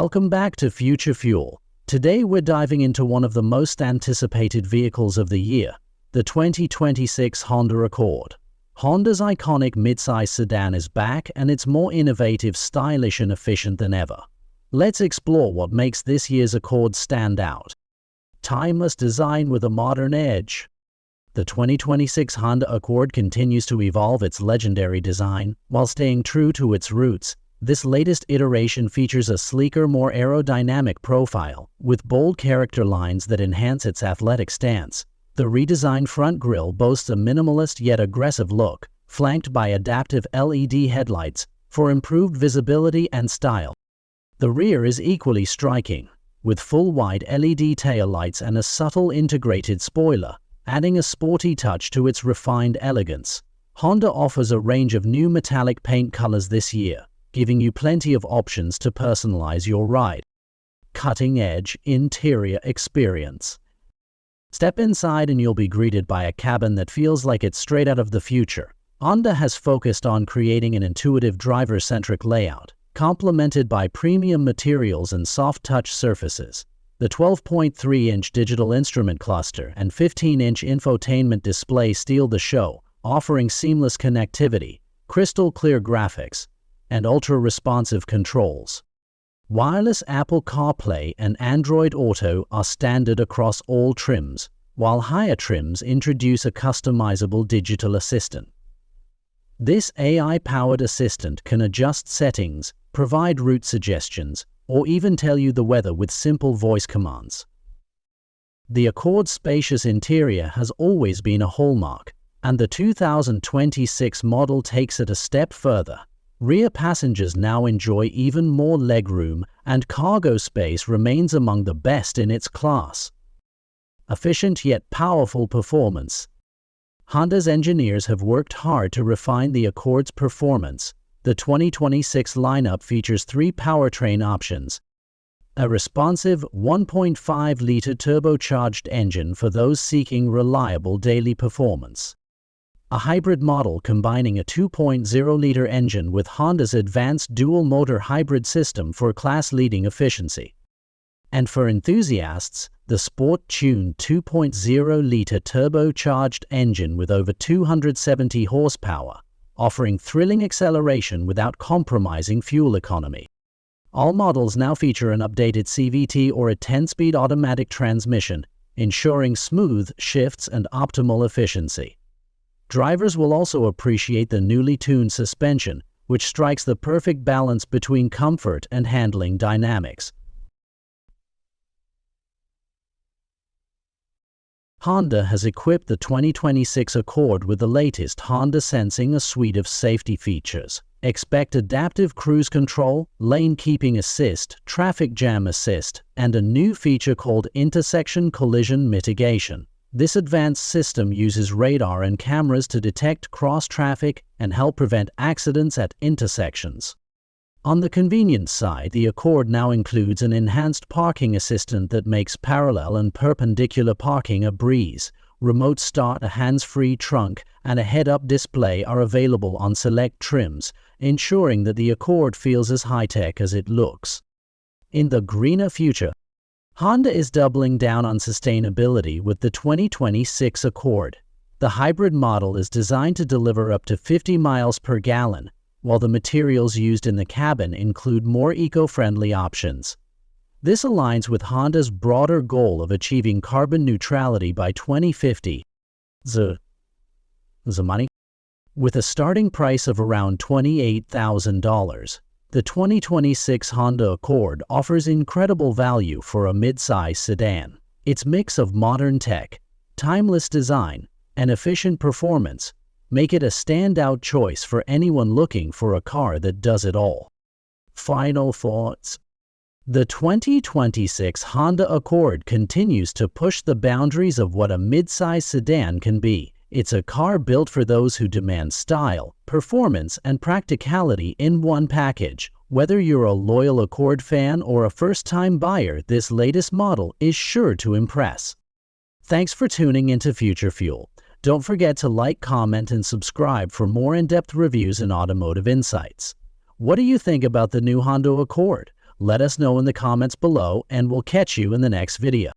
Welcome back to Future Fuel. Today we're diving into one of the most anticipated vehicles of the year, the 2026 Honda Accord. Honda's iconic midsize sedan is back, and it's more innovative, stylish and efficient than ever. Let's explore what makes this year's Accord stand out. Timeless design with a modern edge. The 2026 Honda Accord continues to evolve its legendary design while staying true to its roots. This latest iteration features a sleeker, more aerodynamic profile, with bold character lines that enhance its athletic stance. The redesigned front grille boasts a minimalist yet aggressive look, flanked by adaptive LED headlights for improved visibility and style. The rear is equally striking, with full-wide LED taillights and a subtle integrated spoiler, adding a sporty touch to its refined elegance. Honda offers a range of new metallic paint colors this year, giving you plenty of options to personalize your ride. Cutting-edge interior experience. Step inside and you'll be greeted by a cabin that feels like it's straight out of the future. Honda has focused on creating an intuitive driver-centric layout, complemented by premium materials and soft-touch surfaces. The 12.3-inch digital instrument cluster and 15-inch infotainment display steal the show, offering seamless connectivity, crystal-clear graphics, and ultra-responsive controls. Wireless Apple CarPlay and Android Auto are standard across all trims, while higher trims introduce a customizable digital assistant. This AI-powered assistant can adjust settings, provide route suggestions, or even tell you the weather with simple voice commands. The Accord's spacious interior has always been a hallmark, and the 2026 model takes it a step further. Rear passengers now enjoy even more legroom, and cargo space remains among the best in its class. Efficient yet powerful performance. Honda's engineers have worked hard to refine the Accord's performance. The 2026 lineup features 3 powertrain options: a responsive 1.5-liter turbocharged engine for those seeking reliable daily performance, a hybrid model combining a 2.0-liter engine with Honda's advanced dual-motor hybrid system for class-leading efficiency, and for enthusiasts, the sport-tuned 2.0-liter turbocharged engine with over 270 horsepower, offering thrilling acceleration without compromising fuel economy. All models now feature an updated CVT or a 10-speed automatic transmission, ensuring smooth shifts and optimal efficiency. Drivers will also appreciate the newly tuned suspension, which strikes the perfect balance between comfort and handling dynamics. Honda has equipped the 2026 Accord with the latest Honda Sensing, a suite of safety features. Expect adaptive cruise control, lane keeping assist, traffic jam assist, and a new feature called intersection collision mitigation. This advanced system uses radar and cameras to detect cross-traffic and help prevent accidents at intersections. On the convenience side, the Accord now includes an enhanced parking assistant that makes parallel and perpendicular parking a breeze. Remote start, a hands-free trunk, and a head-up display are available on select trims, ensuring that the Accord feels as high-tech as it looks. In the greener future, Honda is doubling down on sustainability with the 2026 Accord. The hybrid model is designed to deliver up to 50 miles per gallon, while the materials used in the cabin include more eco-friendly options. This aligns with Honda's broader goal of achieving carbon neutrality by 2050. With a starting price of around $28,000. The 2026 Honda Accord offers incredible value for a mid-size sedan. Its mix of modern tech, timeless design, and efficient performance make it a standout choice for anyone looking for a car that does it all. Final thoughts. The 2026 Honda Accord continues to push the boundaries of what a mid-size sedan can be. It's a car built for those who demand style, performance, and practicality in one package. Whether you're a loyal Accord fan or a first-time buyer, this latest model is sure to impress. Thanks for tuning into Future Fuel. Don't forget to like, comment, and subscribe for more in-depth reviews and automotive insights. What do you think about the new Honda Accord? Let us know in the comments below, and we'll catch you in the next video.